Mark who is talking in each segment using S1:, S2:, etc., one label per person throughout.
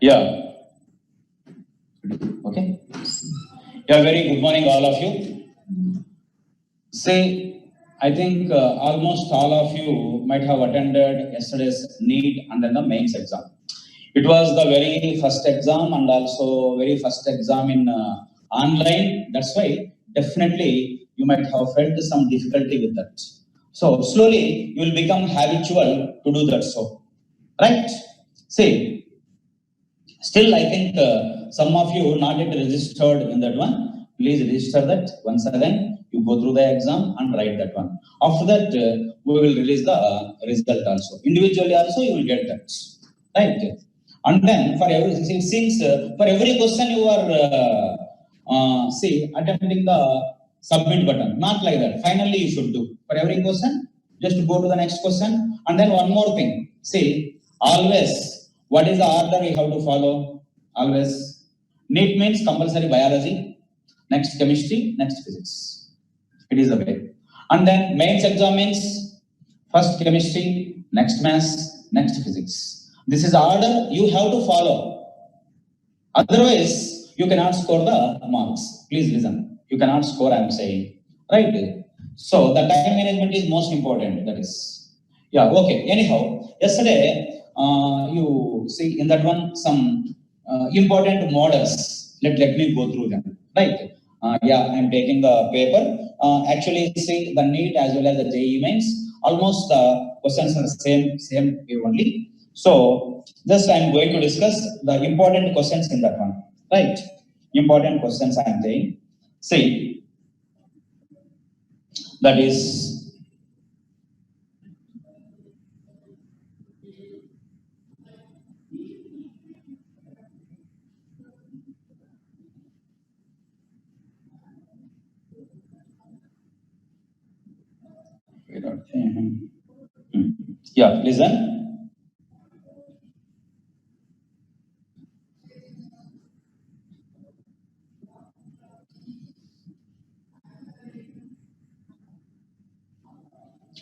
S1: Yeah. Okay. Yeah, very good morning, all of you. Say, I think almost all of you might have attended yesterday's NEET and then the mains exam. It was the very first exam and also very first exam in online. That's why definitely you might have felt some difficulty with that. So slowly you will become habitual to do that. So, right? See, still, I think some of you not yet registered in that one. Please register that once again. You go through the exam and write that one. After that, we will release the result also. Individually also, you will get that. Right? And then for every since for every question you are attempting the submit button. Not like that. Finally, you should do for every question. Just go to the next question, and then one more thing. See, always. What is the order we have to follow? Always. NEET means compulsory biology, next chemistry, next physics. It is the way. And then mains exam means first chemistry, next maths, next physics. This is the order you have to follow. Otherwise, you cannot score the marks. Please listen. You cannot score, I am saying. Right? So the time management is most important. That is. Yeah, okay. Anyhow, yesterday, you see in that one some important models. Let me go through them. Right? Yeah, I am taking the paper. Actually, see the NEET as well as the JEE mains. Almost the questions are same way only. So just I am going to discuss the important questions in that one. Right? Important questions I am saying. See, that is. Yeah, listen.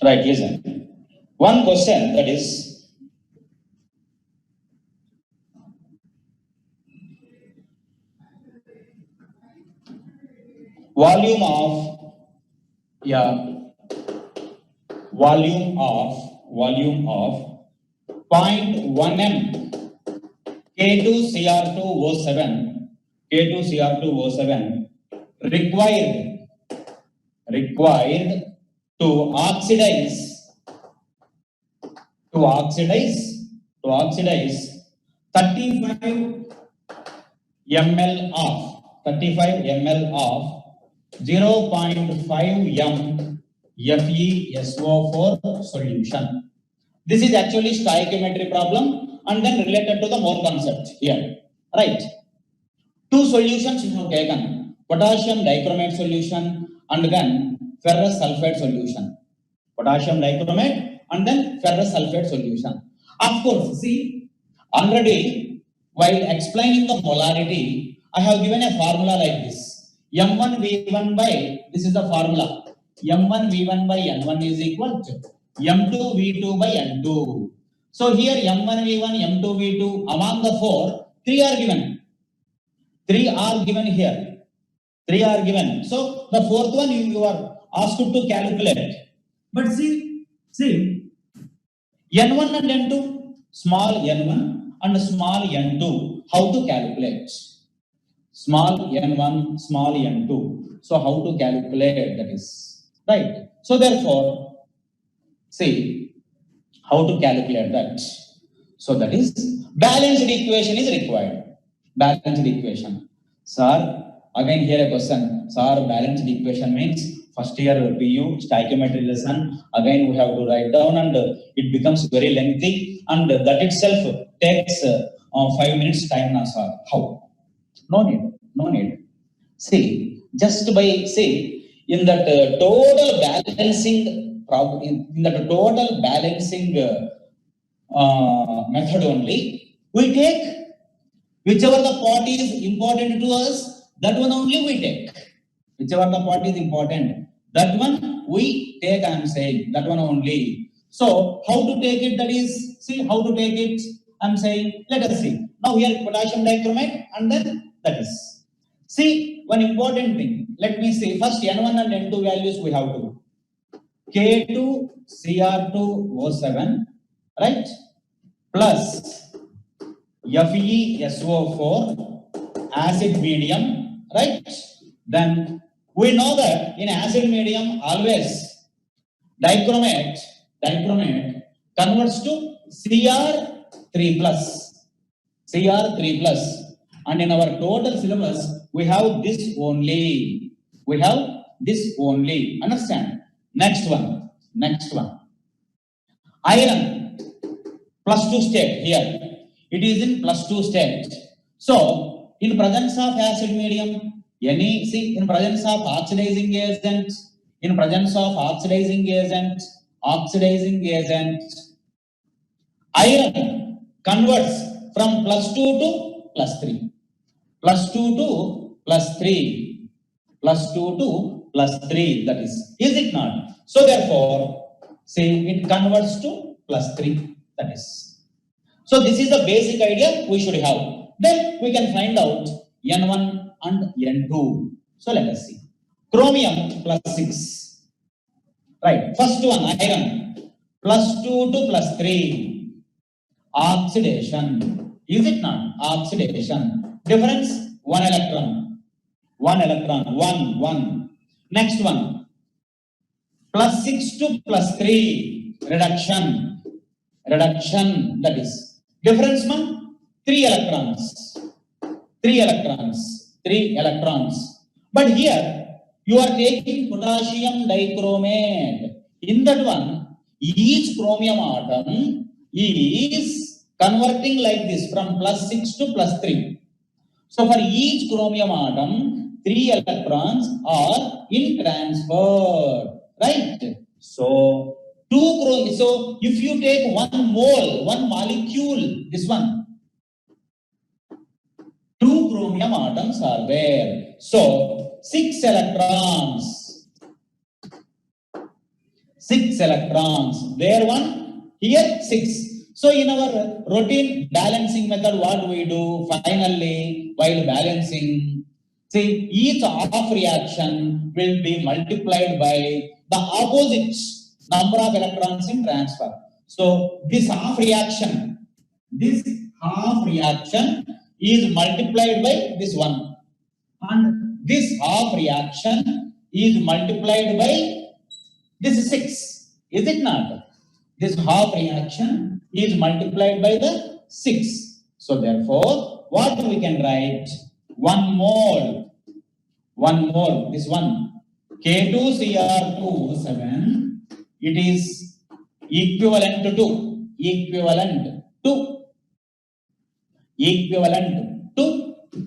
S1: Right, listen. One question that is volume of volume of 0.1 m K2Cr2O7 required to oxidize 35 ml of 0.5 m FeSO4 solution. This is actually stoichiometry problem and then related to the Mohr concept here. Right? Two solutions you have taken, potassium dichromate solution and then ferrous sulfate solution. Potassium dichromate and then ferrous sulfate solution. Of course, see, already while explaining the molarity, I have given a formula like this. M1V1 by, this is the formula. M1V1 by N1 is equal to M2V2 by N2. So here M1V1, M2V2, among the four, three are given. Three are given here. Three are given. So the fourth one you are asked to calculate. But see, N1 and N2, small N1 and small N2, how to calculate? Small N1, small N2. So how to calculate that is, right? So therefore, see, how to calculate that? So that is, balanced equation is required. Balanced equation. Sir, again here a question. Sir, balanced equation means first year PU stoichiometry lesson. Again we have to write down and it becomes very lengthy and that itself takes 5 minutes time now, sir. How? No need. See, just by in that total balancing problem, in that total balancing method only, we take whichever the part is important to us, that one only we take. Whichever the part is important, that one we take, I am saying, that one only. So, how to take it, that is, see, how to take it, I am saying, let us see. Now here potassium dichromate, and then that is. See, one important thing. Let me see. First N1 and N2 values we have to. K2Cr2O7, right? Plus FeSO4, acid medium, right? Then we know that in acid medium always dichromate converts to Cr3 plus, and in our total syllabus we have this only. Understand? Next one. Iron +2 state here. It is in +2 state. So in presence of acid medium, in presence of oxidizing agent, iron converts from +2 to +3, that is it not? So therefore, say it converts to +3, that is. So this is the basic idea we should have. Then we can find out N1 and N2. So let us see. Chromium +6. Right. First one, iron. +2 to +3. Oxidation. Is it not? Oxidation. Difference 1 electron. 1. Next one. +6 to +3. Reduction. That is. Difference man 3 electrons. 3 electrons. But here you are taking potassium dichromate. In that one, each chromium atom is converting like this from +6 to +3. So for each chromium atom, 3 electrons are in transfer, right? So so if you take 1 mole, 1 molecule, this one, 2 chromium atoms are there. So 6 electrons. There 1, here 6. So in our routine balancing method, what we do finally while balancing, see, each half reaction will be multiplied by the opposite number of electrons in transfer. So this half reaction is multiplied by this one, and this half reaction is multiplied by this 6. Is it not? This half reaction is multiplied by the 6. So therefore, what we can write? 1 mole, this one, K2Cr2O7, it is equivalent to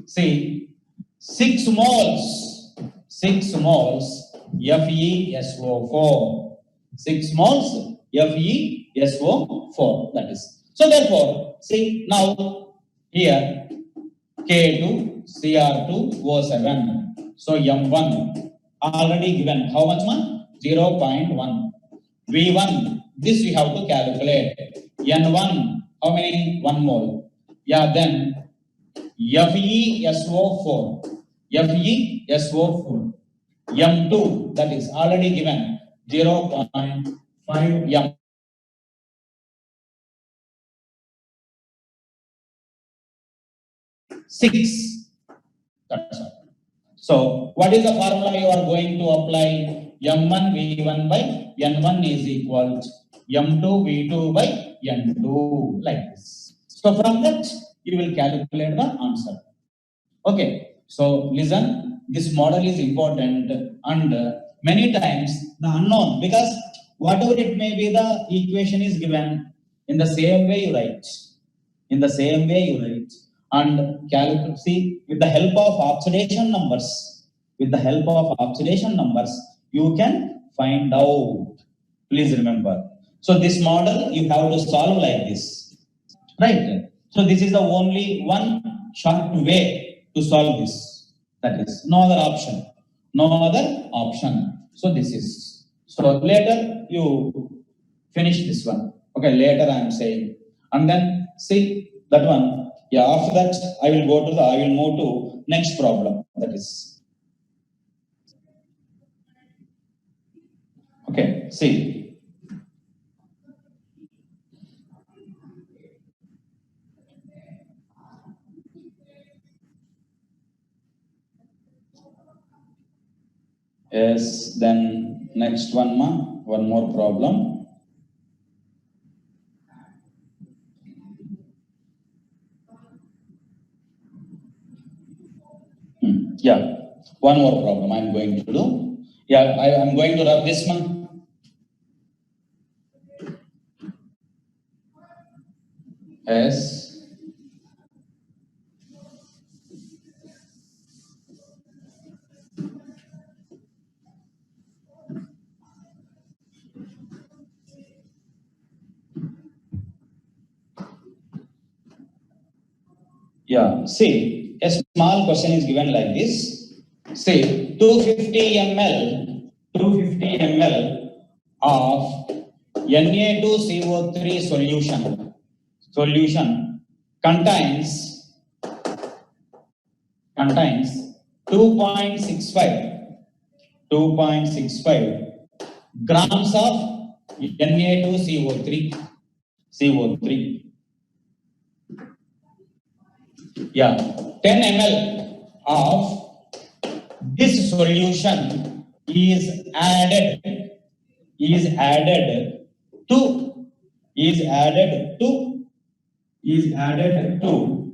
S1: say 6 moles FeSO4. 6 moles FeSO4, that is. So therefore, see now here K2Cr2O7. So M1 already given. How much man? 0.1. V1, this we have to calculate. N1, how many? 1 mole. Yeah, then FeSO4. M2, that is already given. 0.5 M. Six. That's all. So what is the formula you are going to apply? M1 V1 by N1 is equal to M2 V2 by N2, like this. So from that you will calculate the answer. Okay. So listen, this model is important, and many times the unknown, because whatever it may be, the equation is given in the same way you write. And calculate, see, with the help of oxidation numbers, you can find out. Please remember. So this model you have to solve like this, right? So this is the only one short way to solve this. That is no other option. So this is. So later you finish this one. Okay, later I am saying. And then see that one. Yeah, after that, I will move to next problem. That is, okay, see. Yes, then next one more problem. Yeah, one more problem I'm going to do. Yeah, I'm going to rub this one. Yes. Yeah, see, a small question is given like this. Say 250 ml of Na2CO3 solution contains 2.65 grams of Na2CO3. Yeah, 10 ml of this solution is added to is added to is added to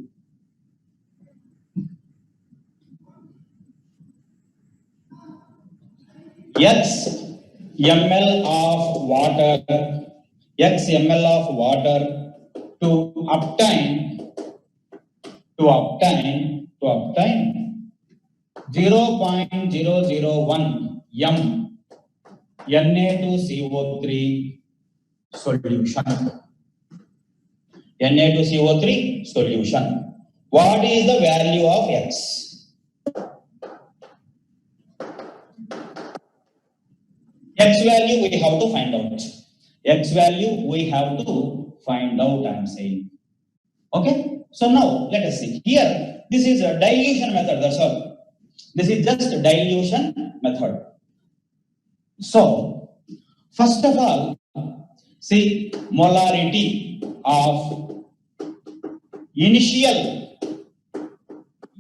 S1: X ml of water to obtain 0.001 m Na2CO3 solution. Na2CO3 solution. What is the value of X? X value we have to find out. I'm saying. Okay. So now let us see. Here, this is a dilution method. That's all. This is just a dilution method. So, first of all, see molarity of initial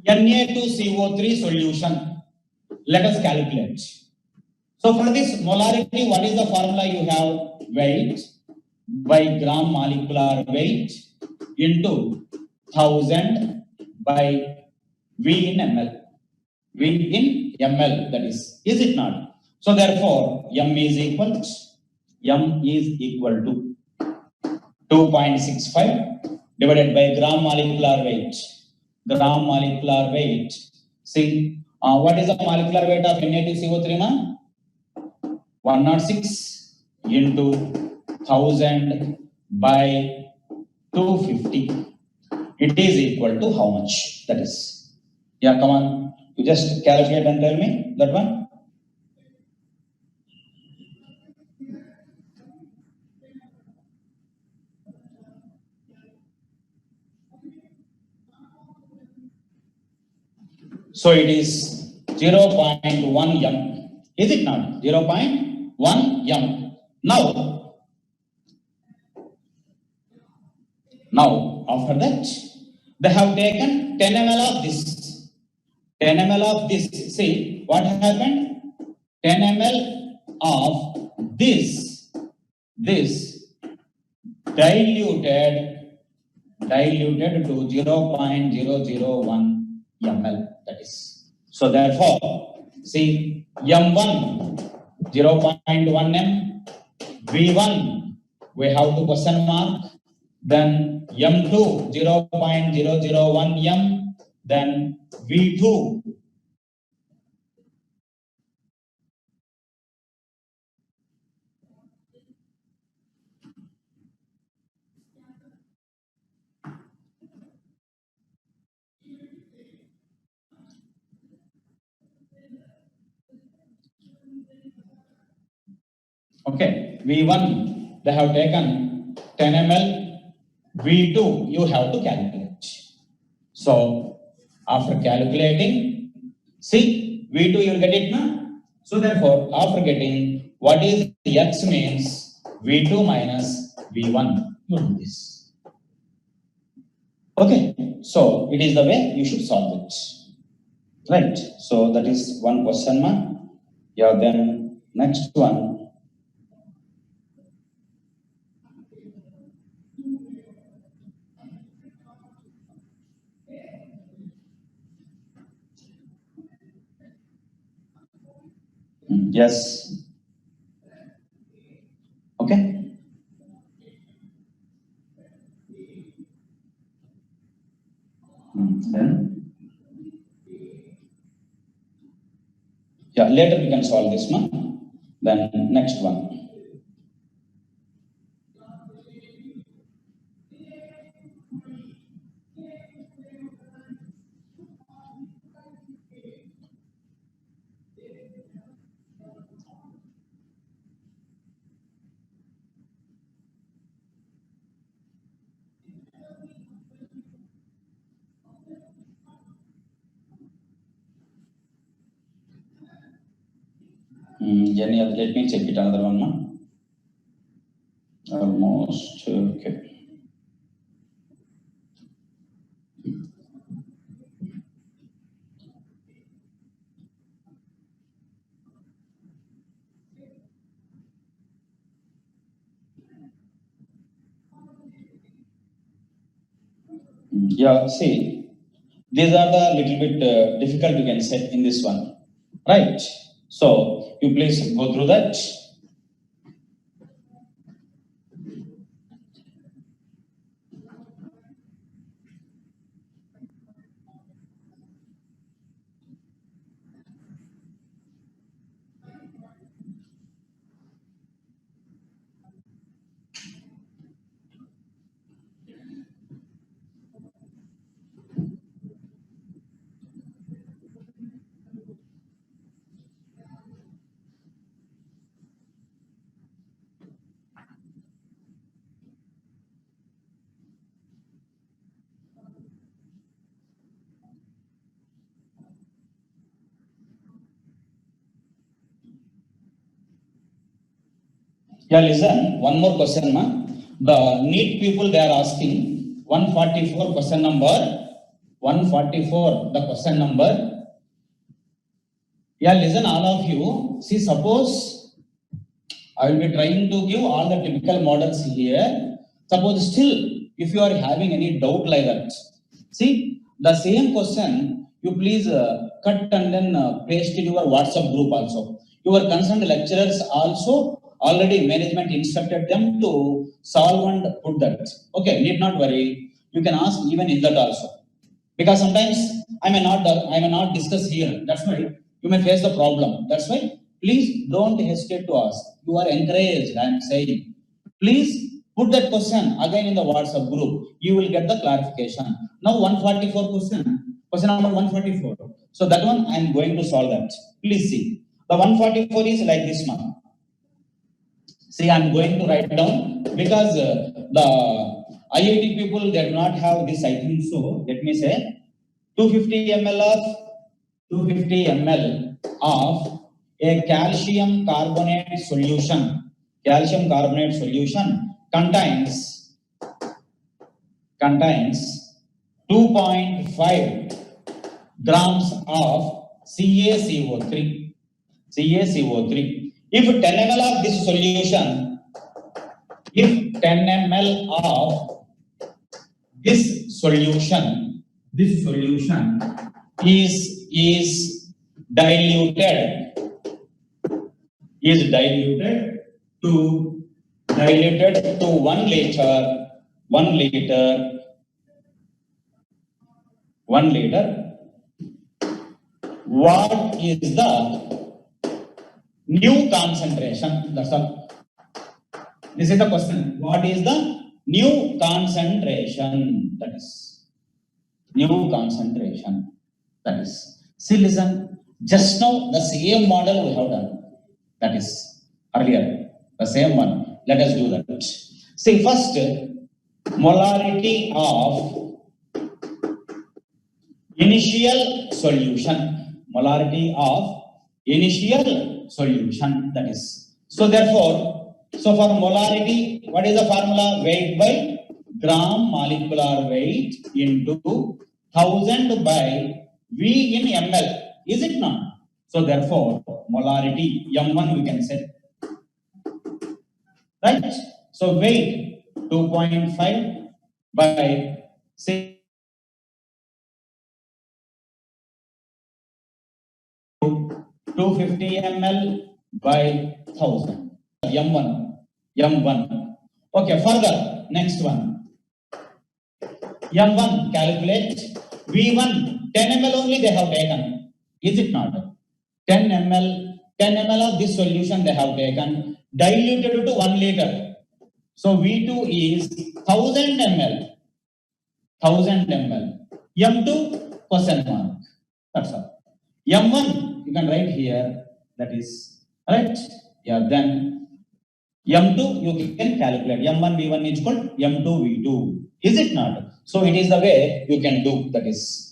S1: Na2CO3 solution. Let us calculate. So for this molarity, what is the formula you have? Weight by gram molecular weight into 1000 by V in ml. V in ml, that is it not? So therefore, M is equal to 2.65 divided by gram molecular weight. See, what is the molecular weight of Na2CO3 now? 106 into 1000 by 250. It is equal to how much? That is. Yeah, come on. You just calculate and tell me that one. So it is 0.1 m. Is it not? 0.1 m. Now, after that, they have taken 10 ml of this. 10 ml of this. See, what happened? 10 ml of this diluted to 0.001 ml. That is. So therefore, see M1 0.1 m, V1 we have to question mark, then M2 0.001 m, then V2 okay, V1 they have taken 10 ml, V2 you have to calculate. So after calculating, see V2 you will get it now. So therefore after getting what is X means V2 minus V1, you do this. Okay, so it is the way you should solve it. Right, so that is one question mark. Yeah, then next one. Yes. Okay. Then yeah, later we can solve this one. Then next one. Jenny, let me check it another one now. Almost okay. Yeah, see, these are the little bit difficult you can say in this one, right? So you please go through that. Yeah, listen, one more question, ma. The NEET people they are asking 144 question number, 144 the question number. Yeah, listen, all of you. See, suppose I will be trying to give all the typical models here. Suppose still, if you are having any doubt like that, see the same question, you please cut and then paste in your WhatsApp group also. Your concerned lecturers also already management instructed them to solve and put that. Okay, need not worry. You can ask even in that also. Because sometimes I may not discuss here. That's why you may face the problem. That's why please don't hesitate to ask. You are encouraged. I am saying, please put that question again in the WhatsApp group. You will get the clarification. Now 144 question number 144. So that one I am going to solve that. Please see. The 144 is like this one. See, I'm going to write down because the IIT people they do not have this. I think so. Let me say 250 ml of 250 ml of a calcium carbonate solution. Calcium carbonate solution contains 2.5 grams of CaCO3. CaCO3. If 10 ml of this solution, if 10 ml of this solution is diluted to 1 liter 1 liter, what is the new concentration? That's all. This is the question. What is the new concentration? That is new concentration. That is. See, listen. Just now the same model we have done. That is earlier the same one. Let us do that. See, first molarity of initial solution, molarity of initial solution, that is. So therefore, so for molarity, what is the formula? Weight by gram molecular weight into 1000 by V in ml. Is it not? So therefore, molarity M1 we can say, right? So weight 2.5 by say 250 ml by 1000. M1, M1. Okay, further, next one. M1 calculate, V1 10 ml only they have taken. Is it not? 10 ml, 10 ml of this solution they have taken, diluted to 1 liter. So V2 is 1000 ml. 1000 ml. M2 question mark. That's all. M1 you can write here, that is right. Yeah, then M2 you can calculate. M1 V1 is equal M2 V2. Is it not? So it is the way you can do, that is.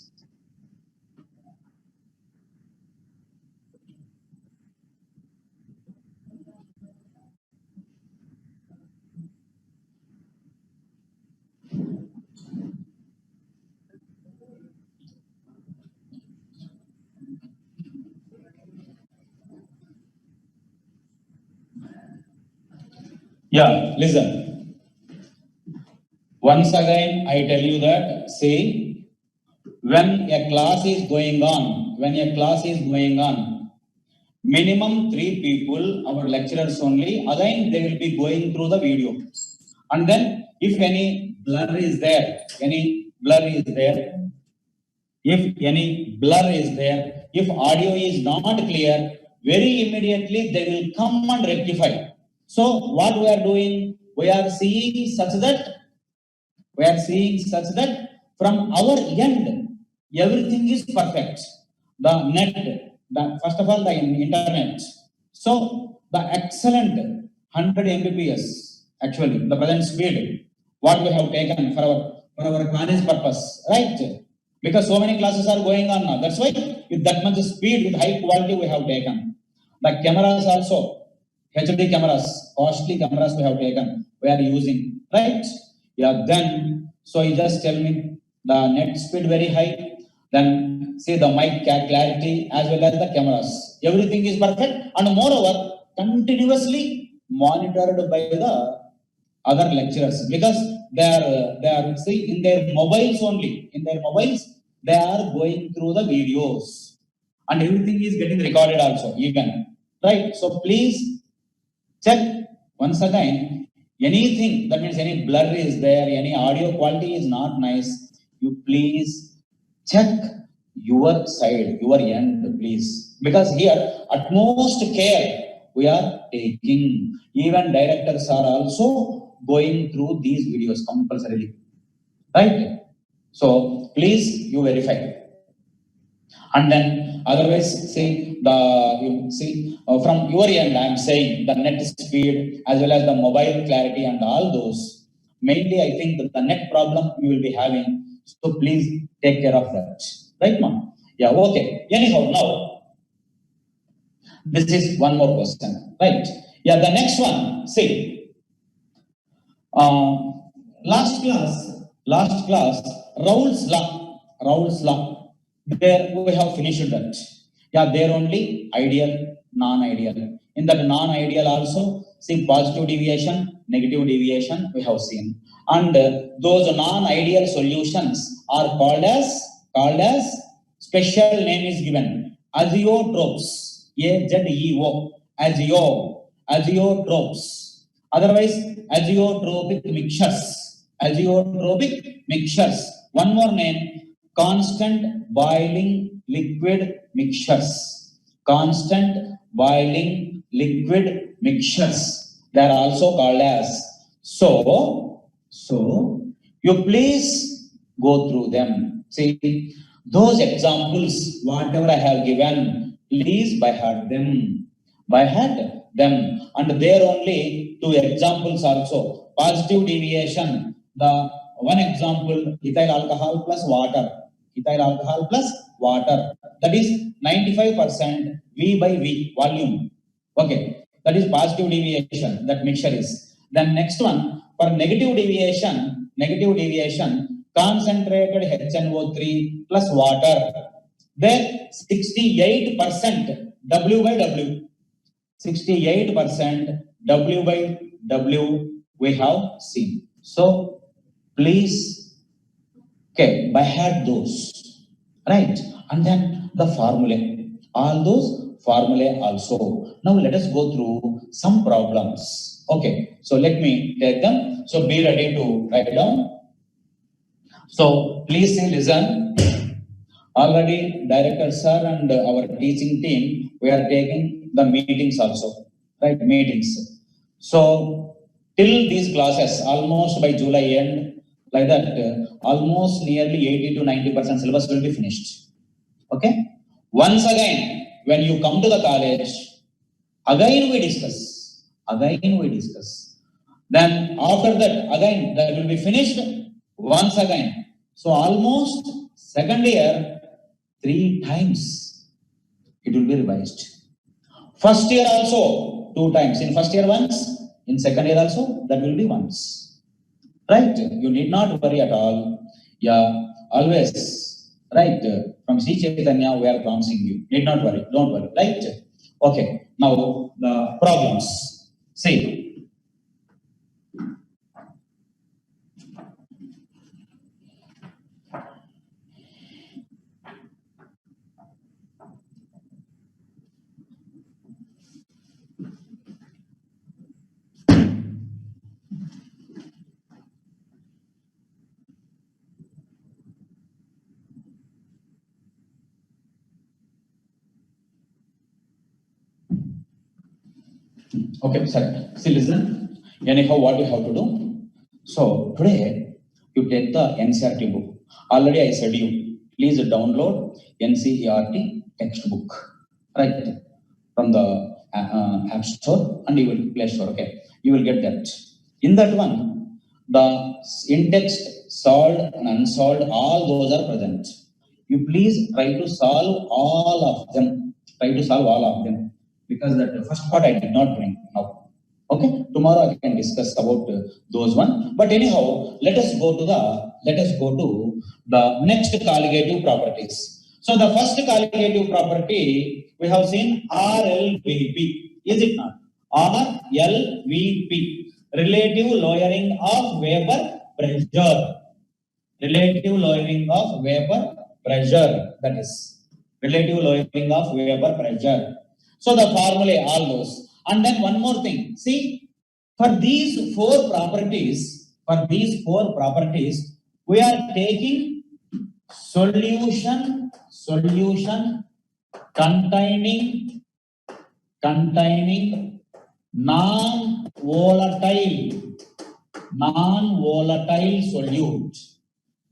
S1: Yeah, listen. Once again, I tell you that, see, when a class is going on, minimum 3 people, our lecturers only, again they will be going through the video. And then if any blur is there, if any blur is there, if audio is not clear, very immediately they will come and rectify. So what we are doing, we are seeing such that from our end, everything is perfect. The net, first of all, the internet. So the excellent 100 Mbps, actually, the present speed, what we have taken for our college purpose, right? Because so many classes are going on now. That's why with that much speed, with high quality, we have taken. The cameras also, HD cameras, costly cameras we have taken, we are using, right? Yeah, then, so you just tell me the net speed very high, then see the mic clarity as well as the cameras. Everything is perfect, and moreover, continuously monitored by the other lecturers, because they are see in their mobiles only. In their mobiles, they are going through the videos, and everything is getting recorded also, even, right? So please check once again. Anything that means any blur is there, any audio quality is not nice, you please check your side, your end, please. Because here, utmost care we are taking. Even directors are also going through these videos compulsorily, right? So please you verify. And then otherwise, say from your end, I am saying the net speed as well as the mobile clarity and all those. Mainly, I think that the net problem you will be having. So please take care of that, right, ma'am? Yeah, okay. Anyhow, now this is one more question, right? Yeah, the next one. See, uh, last class, Raoul's law. There we have finished that. Yeah, there only ideal, non-ideal. In that non-ideal also, see positive deviation, negative deviation we have seen. And those non-ideal solutions are called as special name is given. Azeotropes. AZEO. Azeotropes. Otherwise, azeotropic mixtures. Azeotropic mixtures. One more name, constant boiling liquid mixtures. Constant boiling liquid mixtures. They are also called as. So you please go through them. See, those examples, whatever I have given, please by heart them. By heart them. And there only two examples also. Positive deviation, the one example, ethyl alcohol plus water. Ethyl alcohol plus water. That is 95% V by V, volume. Okay, that is positive deviation, that mixture is. Then next one, for negative deviation, concentrated HNO3 plus water. There 68% W by W. 68% W by W we have seen. So please, okay, by heart those, right? And then the formulae, all those formulae also. Now let us go through some problems. Okay, so let me take them. So be ready to write down. So please see, listen. Already director sir and our teaching team, we are taking the meetings also, right? Meetings. So till these classes, almost by July end, like that, almost nearly 80 to 90% syllabus will be finished. Okay. Once again, when you come to the college, again we discuss. Then after that, again that will be finished once again. So almost second year, 3 times it will be revised. First year also 2 times. In first year once, in second year also that will be once. Right? You need not worry at all. Yeah, always. Right? From Sri Chaitanya we are promising you. Need not worry. Don't worry. Right? Okay. Now the problems. See. Okay, sir. See, listen. Anyhow, what you have to do? So today you take the NCERT book. Already I said you, please download NCERT textbook, right? From the App Store and you will Play Store. Okay, you will get that. In that one, the in-text solved and unsolved, all those are present. You please try to solve all of them. Because that first part I did not bring now. Okay, tomorrow I can discuss about those one. But anyhow, let us go to the next colligative properties. So the first colligative property we have seen RLVP. Is it not? RLVP, relative lowering of vapor pressure. Relative lowering of vapor pressure. That is relative lowering of vapor pressure. So the formula, all those. And then one more thing. See, for these four properties, we are taking solution containing non-volatile solute.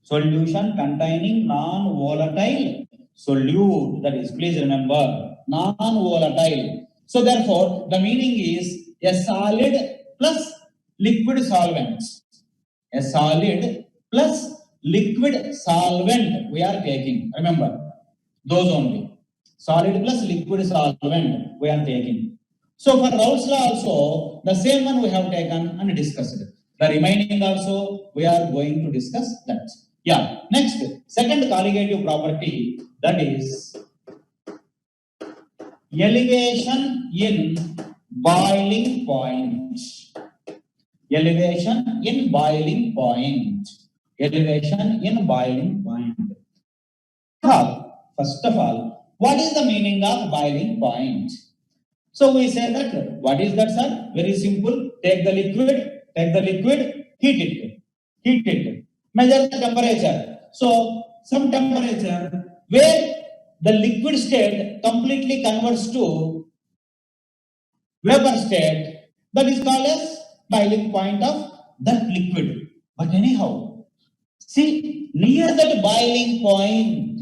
S1: Solution containing non-volatile solute. That is, please remember, non-volatile. So therefore, the meaning is a solid plus liquid solvent. A solid plus liquid solvent we are taking. Remember, those only. Solid plus liquid solvent we are taking. So for Raoult's law also, the same one we have taken and discussed. The remaining also we are going to discuss that. Yeah. Next, second colligative property, that is elevation in boiling point. Elevation in boiling point. First of all, what is the meaning of boiling point? So we say that, what is that, sir? Very simple. Take the liquid, heat it. Measure the temperature. So some temperature where the liquid state completely converts to vapor state, that is called as boiling point of that liquid. But anyhow, see, near that boiling point,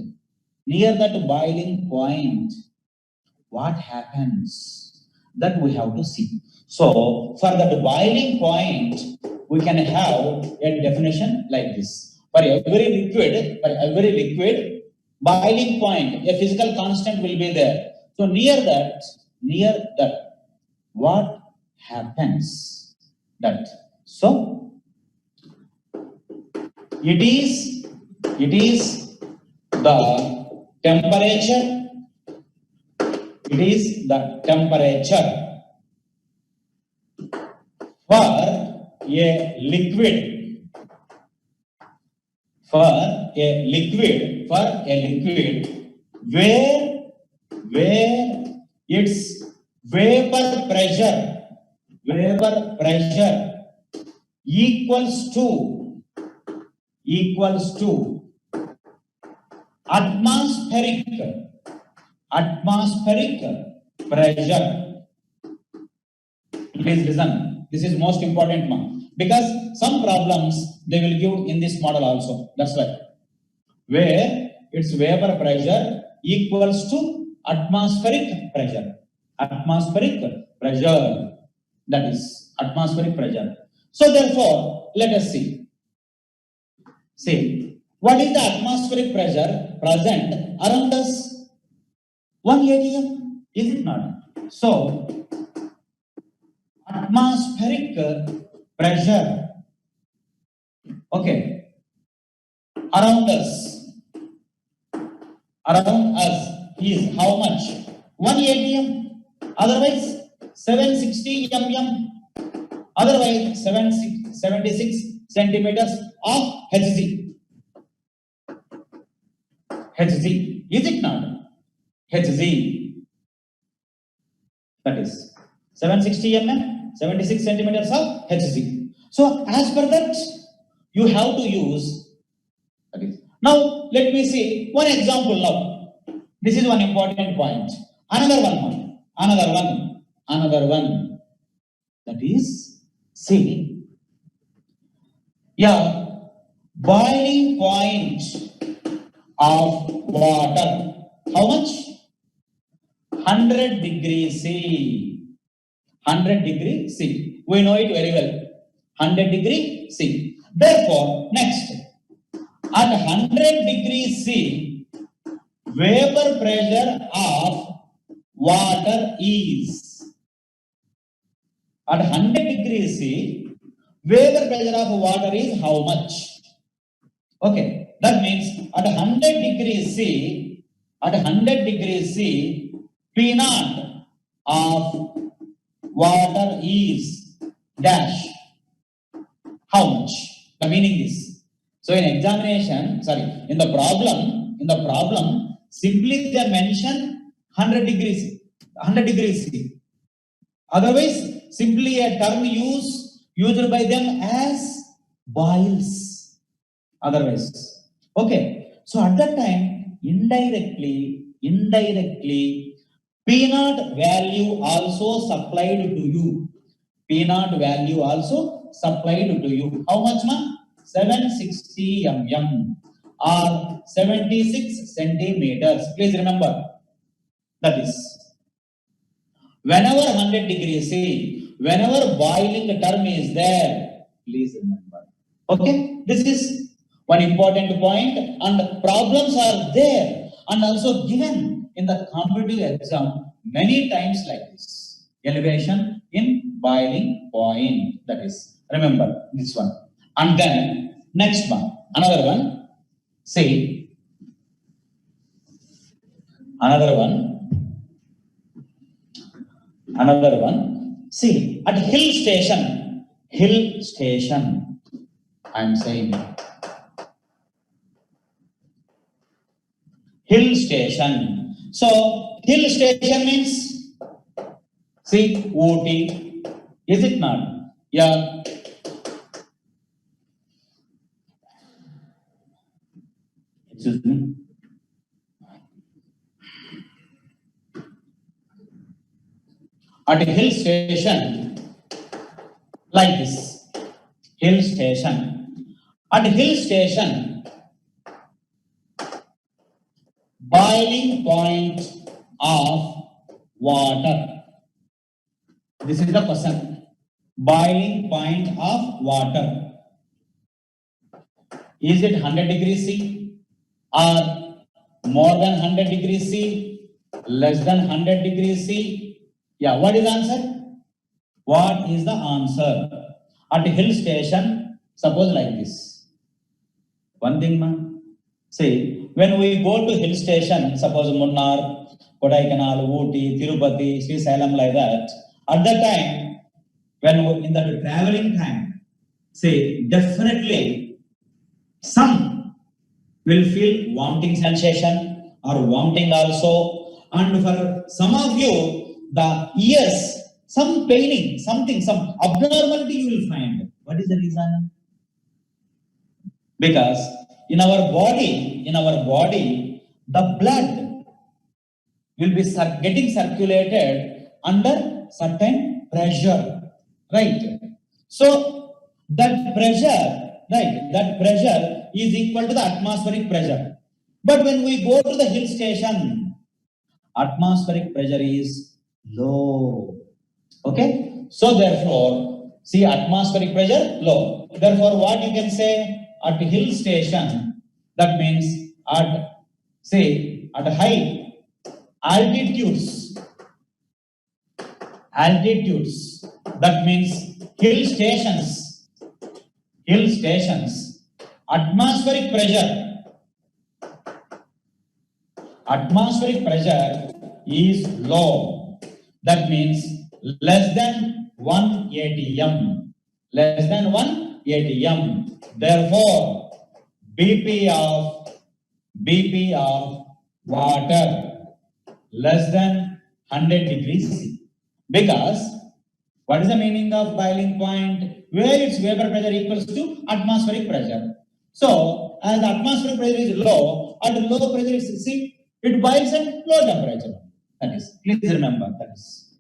S1: what happens? That we have to see. So for that boiling point, we can have a definition like this. For every liquid, boiling point, a physical constant will be there. So near that, what happens? That so it is the temperature. It is the temperature for a liquid. For a liquid where its vapor pressure equals to atmospheric pressure. Please listen. This is most important one, because some problems they will give in this model also. That's why, where its vapor pressure equals to atmospheric pressure. That is atmospheric pressure. So therefore, let us see. What is the atmospheric pressure present around us? 1 atm, is it not? So atmospheric pressure, okay, around us is how much? 1 atm, otherwise 760 mm, otherwise 76 centimeters of Hg. Is it not? Hg, that is 760 mm, 76 centimeters of Hg. So as per that, you have to use. Now let me see one example now. This is one important point. Another one. That is, see, boiling point of water. How much? 100 degrees C. 100 degrees C. We know it very well. 100 degrees C. Therefore, next, at 100 degrees C, vapor pressure of water is. At 100 degrees C, vapor pressure of water is how much? Okay, that means at 100 degrees C, P naught of water is dash. How much? The meaning is. So in examination, in the problem, simply they mention 100 degrees C. Otherwise, simply a term used by them as boils. Otherwise, okay. So at that time, indirectly, P naught value also supplied to you. How much, ma? 760 mm or 76 centimeters. Please remember, that is, whenever 100 degrees C, whenever boiling term is there, please remember. Okay, this is one important point, and problems are there and also given in the competitive exam many times like this. Elevation in boiling point, that is, remember this one. And then next one, another one. See, at hill station, I am saying hill station. So hill station means, see, Ooty, is it not? Yeah. Excuse me. At a hill station, like this, hill station. At a hill station, boiling point of water. This is the question. Boiling point of water. Is it 100 degrees C or more than 100 degrees C, less than 100 degrees C? Yeah, what is the answer? What is the answer? At hill station, suppose like this. One thing, ma. See, when we go to hill station, suppose Munnar, Kodaikanal, Ooty, Tirupati, Sri Salem, like that, at that time, when in the traveling time, see, definitely some will feel vomiting sensation or vomiting also. And for some of you, the ears, some paining, something, some abnormality you will find. What is the reason? Because in our body, the blood will be getting circulated under certain pressure, right? So that pressure, right, that pressure is equal to the atmospheric pressure. But when we go to the hill station, atmospheric pressure is low. Okay? So therefore, see, atmospheric pressure low. Therefore, what you can say at hill station, that means at, say, at high altitudes, that means hill stations, atmospheric pressure is low. That means less than 1 atm. Less than 1 atm. Therefore, BP of water less than 100 degrees C. Because what is the meaning of boiling point? Where its vapor pressure equals to atmospheric pressure. So, as the atmospheric pressure is low, at low pressure, see, it boils at low temperature. That is, please remember, that is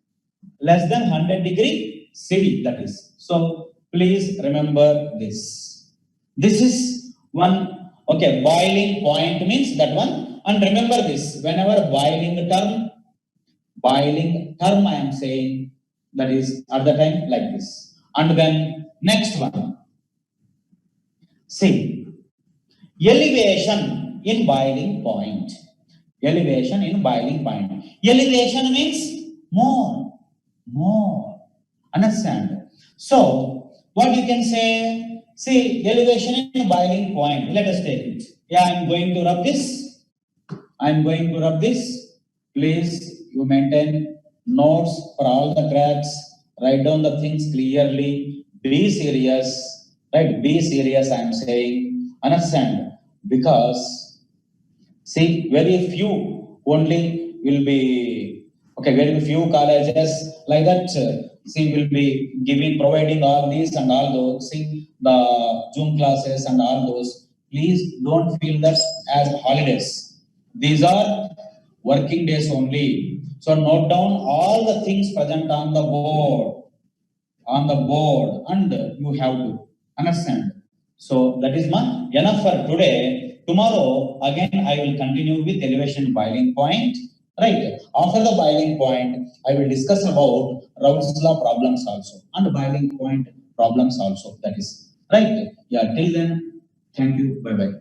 S1: less than 100 degree C, that is. So, please remember this. This is one, okay, boiling point means that one. And remember this, whenever boiling term I am saying, that is at the time like this. And then next one. See, elevation in boiling point. Elevation in boiling point. Elevation means more. Understand? So, what you can say? See, elevation in boiling point. Let us take it. Yeah, I'm going to rub this. Please, you maintain notes for all the tracks. Write down the things clearly. Be serious. Right? Be serious, I'm saying. Understand? Because, see, very few only will be, okay, very few colleges like that, see, will be providing all these and all those, see, the Zoom classes and all those. Please don't feel that as holidays. These are working days only. So note down all the things present on the board, and you have to understand. So that is enough for today. Tomorrow again I will continue with elevation boiling point. Right. After the boiling point, I will discuss about Raoult's law problems also and boiling point problems also. That is right. Yeah. Till then, thank you. Bye bye.